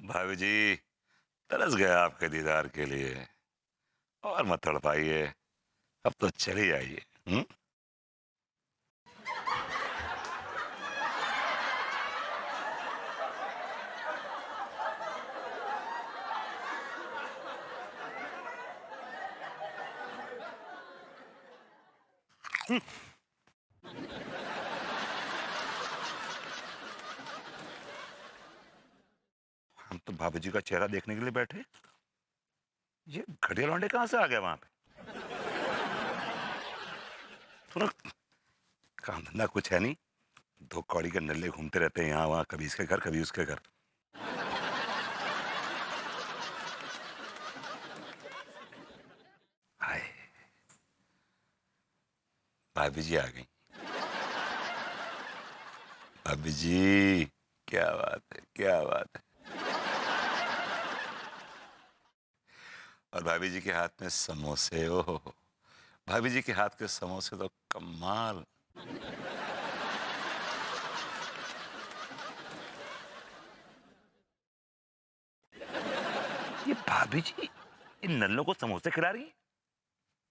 भाभी जी, तरस गया आपके दीदार के लिए। और मत तड़पाइए, अब तो चली आइए। हम तो भाभी जी का चेहरा देखने के लिए बैठे, ये घटिया लौंडे कहाँ से आ गए वहां पे? थोड़ा काम धंधा कुछ है नहीं, दो कौड़ी के नल्ले घूमते रहते हैं यहाँ वहां, कभी इसके घर कभी उसके घर। हाय, भाभी जी आ गई। भाभी जी, क्या बात है, क्या बात है। और भाभी जी के हाथ में समोसे, ओहो, भाभी जी के हाथ के समोसे तो कमाल। ये भाभी जी इन नल्लों को समोसे खिला रही है।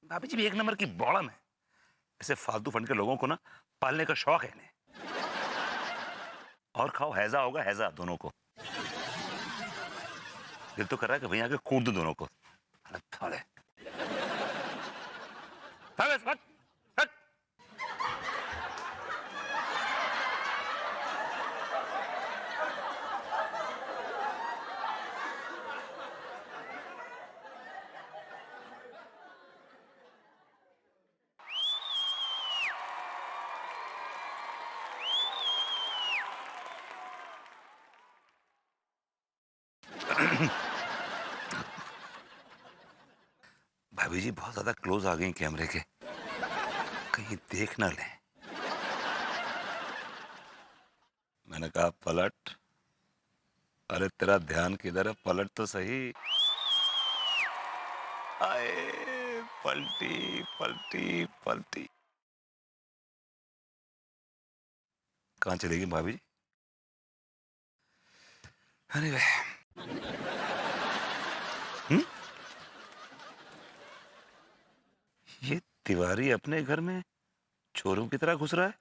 भाभी जी भी एक नंबर की बॉड़म है। ऐसे फालतू फंड के लोगों को ना पालने का शौक है इन्हें। और खाओ, हैजा होगा हैजा दोनों को। दिल तो कर रहा है कि वहीं आके कूट दूं दोनों को। अरे थाले। हट, हट, हट। भाभी जी बहुत ज्यादा क्लोज आ गई कैमरे के, कहीं देख ना लें। मैंने कहा पलट। अरे तेरा ध्यान किधर है, पलट तो सही। आए, पलटी पलटी पलटी। कहाँ चलेगी भाभी जी? अरे वे। हम्म? ये तिवारी अपने घर में चोरों की तरह घुस रहा है।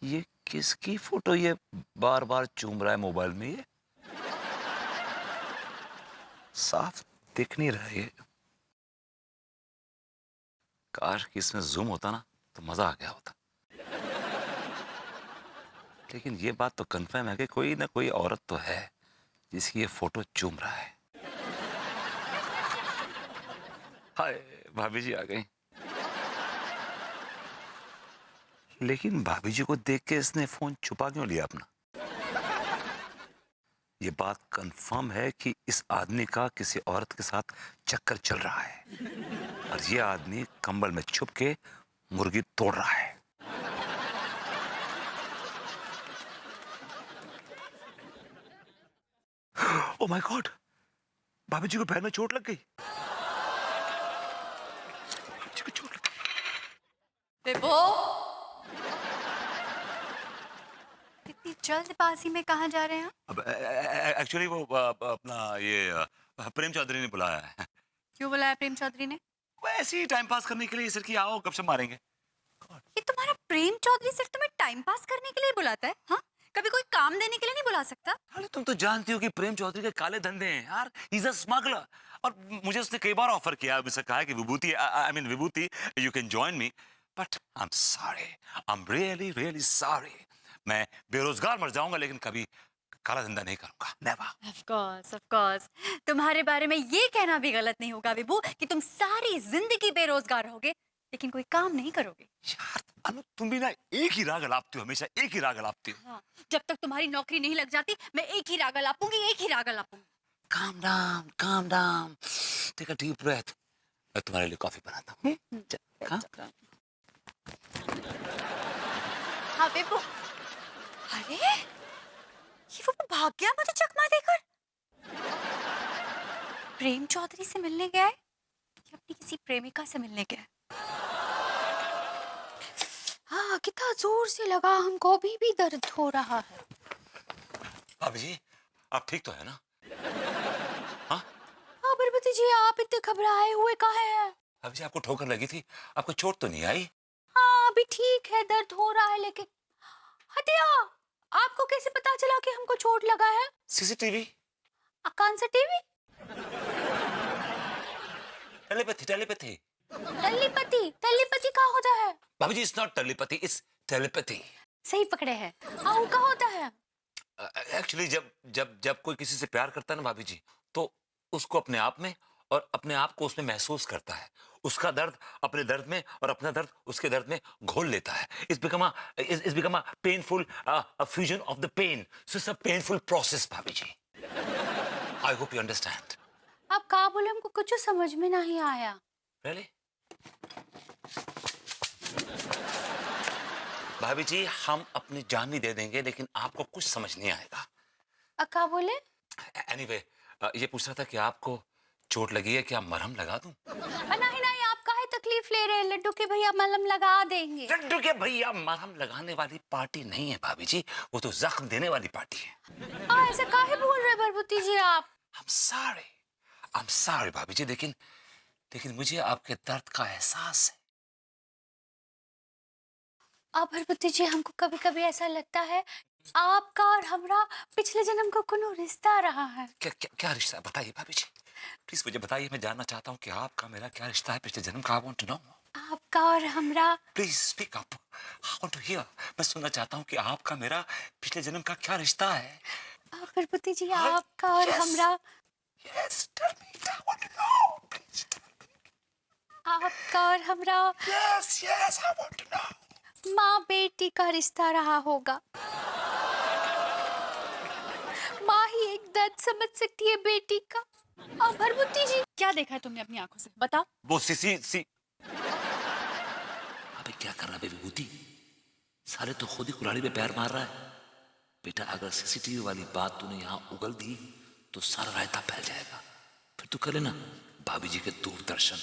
ये किसकी फोटो ये बार बार चूम रहा है मोबाइल में? ये साफ दिख नहीं रहा है ये। काश कि इसमें जूम होता ना तो मजा आ गया होता। लेकिन ये बात तो कंफर्म है कि कोई ना कोई औरत तो है जिसकी ये फोटो चूम रहा है। हाय, भाभी जी आ गई। लेकिन भाभी जी को देख के इसने फोन छुपा क्यों लिया अपना? ये बात कंफर्म है कि इस आदमी का किसी औरत के साथ चक्कर चल रहा है और ये आदमी कंबल में छुप के मुर्गी तोड़ रहा है। ओ माय गॉड, भाभी जी को पैर में चोट लग गई। भाभी जी को चोट लग विभो, इतनी जल्दबाजी में कहाँ जा रहे हैं आप? अब एक्चुअली वो अपना ये प्रेम चौधरी ने बुलाया है। क्यों बुलाया प्रेम चौधरी ने? वैसे ही टाइम पास करने के लिए सर, की आओ गपशप मारेंगे। ये तुम्हारा प्रेम चौधरी सिर्फ तुम्हें टाइम पास करने के लिए बुलाता है? हाँ, कभी कोई काम देने के लिए नहीं बुला सकता? अरे तुम तो जानती हो कि प्रेम चौधरी के काले धंधे हैं यार, ही इज अ स्मगलर। और मुझे उसने कई बार ऑफर किया, मुझसे कहा कि Vibhuti, I mean Vibhuti, you can join me, but I am sorry, I am really really sorry. मैं बेरोजगार मर जाऊंगा लेकिन कभी काला धंधा नहीं करूंगा, never. Of course, of course. तुम्हारे बारे में ये कहना भी गलत नहीं होगा विभू कि तुम सारी जिंदगी बेरोजगार रहोगे लेकिन कोई काम नहीं करोगे। यार अनु, तुम भी ना एक ही राग अलापती हो, हमेशा एक ही राग अलापती हो। हाँ, जब तक तुम्हारी नौकरी नहीं लग जाती मैं एक ही राग अलापूंगी, एक ही राग अलापूंगी। Calm down, calm down, take a deep breath. मैं तुम्हारे लिए कॉफी बनाता हूँ। हाँ? हाँ विभू। अरे, ये वो भाग गया मुझे चकमा देकर। प्रेम चौधरी से मिलने गया है कि अपनी किसी प्रेमिका से मिलने गए। हाँ, कितना जोर से लगा, हमको अभी भी दर्द हो रहा है। भाभी जी, आप ठीक तो है ना? हाँ? हाँ पार्वती जी, आप इतने घबराए हुए काहे हैं? भाभी जी, आपको ठोकर लगी थी, आपको चोट तो नहीं आई? हाँ अभी ठीक है, दर्द हो रहा है, लेकिन हटिया, आपको कैसे पता चला कि हमको चोट लगा है? सीसीटीवी, कौन सा TV? Telepathy, telepathy. Telepathy? Telepathy क्या होता है? भाभी जी, it's not telepathy, it's telepathy. सही पकड़े हैं। वो क्या होता है? एक्चुअली जब जब जब कोई किसी से प्यार करता है ना भाभी जी, तो उसको अपने आप में और अपने आप को उसमें महसूस करता है। उसका दर्द अपने दर्द में और अपना दर्द उसके दर्द में घोल लेता है। It's become a painful fusion of the pain. So it's a painful process, भाभी जी। I hope you understand. आप क्या बोले, हमको कुछ समझ में नहीं आया। Really? भाभी जी, हम अपनी जान भी दे देंगे, लेकिन आपको कुछ समझ नहीं आएगा। क्या बोले? Anyway, ये पूछ रहा था कि आपको चोट लगी है, क्या मरहम लगा दूं? नहीं नहीं, आप काहे तकलीफ ले रहे हैं? लड्डू के भैया मलहम लगा देंगे। लड्डू के भैया मरहम लगाने वाली पार्टी नहीं है भाभी जी, वो तो जख्म देने वाली पार्टी है। ऐसे काहे बोल रहे पार्वती जी आप? I'm sorry भाभी जी, लेकिन मुझे आपके दर्द का एहसास है। पार्वती जी, हमको कभी कभी ऐसा लगता है आपका और हमरा पिछले जन्म का कोनो रिश्ता रहा है। क्या रिश्ता है? बताइए भाभी जी, प्लीज मुझे बताइए, मैं जानना चाहता हूँ कि आपका मेरा क्या रिश्ता है पिछले जन्म का। I want to know. आपका और हमरा। Please speak up, I want to hear. मैं सुनना चाहता हूँ कि आपका मेरा पिछले जन्म का क्या रिश्ता है। पार्वती जी, आपका और हमरा। Yes, tell me, I want to know. Please tell me. आपका और हमरा। Yes, I want to know. माँ बेटी का रिश्ता रहा होगा। माँ ही एक दर्द समझ सकती है बेटी का। पार्वती जी, क्या देखा है तुमने अपनी आंखों से? बताओ। वो सी अबे क्या कर रहा है विभूति? साले तो खुद ही कुल्हाड़ी पे पैर मार रहा है। बेटा, अगर सीसीटीवी वाली बात तूने यहाँ उगल दी तो सारा रायता फैल जाएगा। फिर तू कर लेना भाभी जी के दूरदर्शन।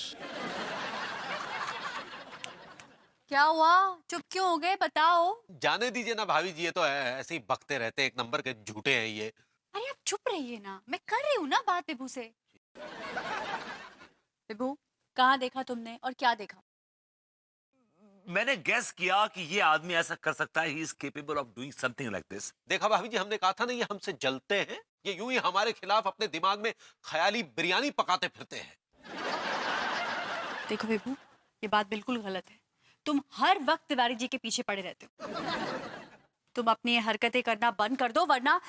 क्या हुआ, चुप क्यों हो गए? बताओ। जाने दीजिए ना भाभी जी, ये तो ऐसे ही बकते रहते हैं, एक नंबर के झूठे हैं ये। अरे आप चुप रहिए ना, मैं कर रही हूँ ना बात विभू से। विभू, कहाँ देखा तुमने और क्या देखा? मैंने गेस किया कि ये आदमी ऐसा कर सकता है। He is capable of doing something like this. देखा भाभी जी, हमने कहा था ना ये हमसे जलते हैं, ये यूं ही हमारे खिलाफ अपने दिमाग में ख्याली बिरयानी पकाते फिरते हैं। देखो विभू, ये बात बिल्कुल गलत है। तुम हर वक्त तिवारी जी के पीछे पड़े रहते हो। तुम अपनी ये हरकतें करना बंद कर दो, वरना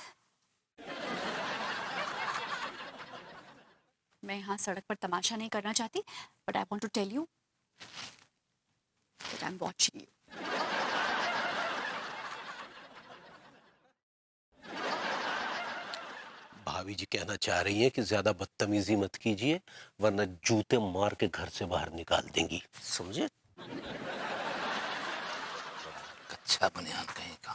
मैं यहाँ सड़क पर तमाशा नहीं करना चाहती, but I want to tell you that I am watching you. भाभी जी कहना चाह रही हैं कि ज्यादा बदतमीजी मत कीजिए, वरना जूते मार के घर से बाहर निकाल देंगी, समझे? कच्चा बनियान कहीं का।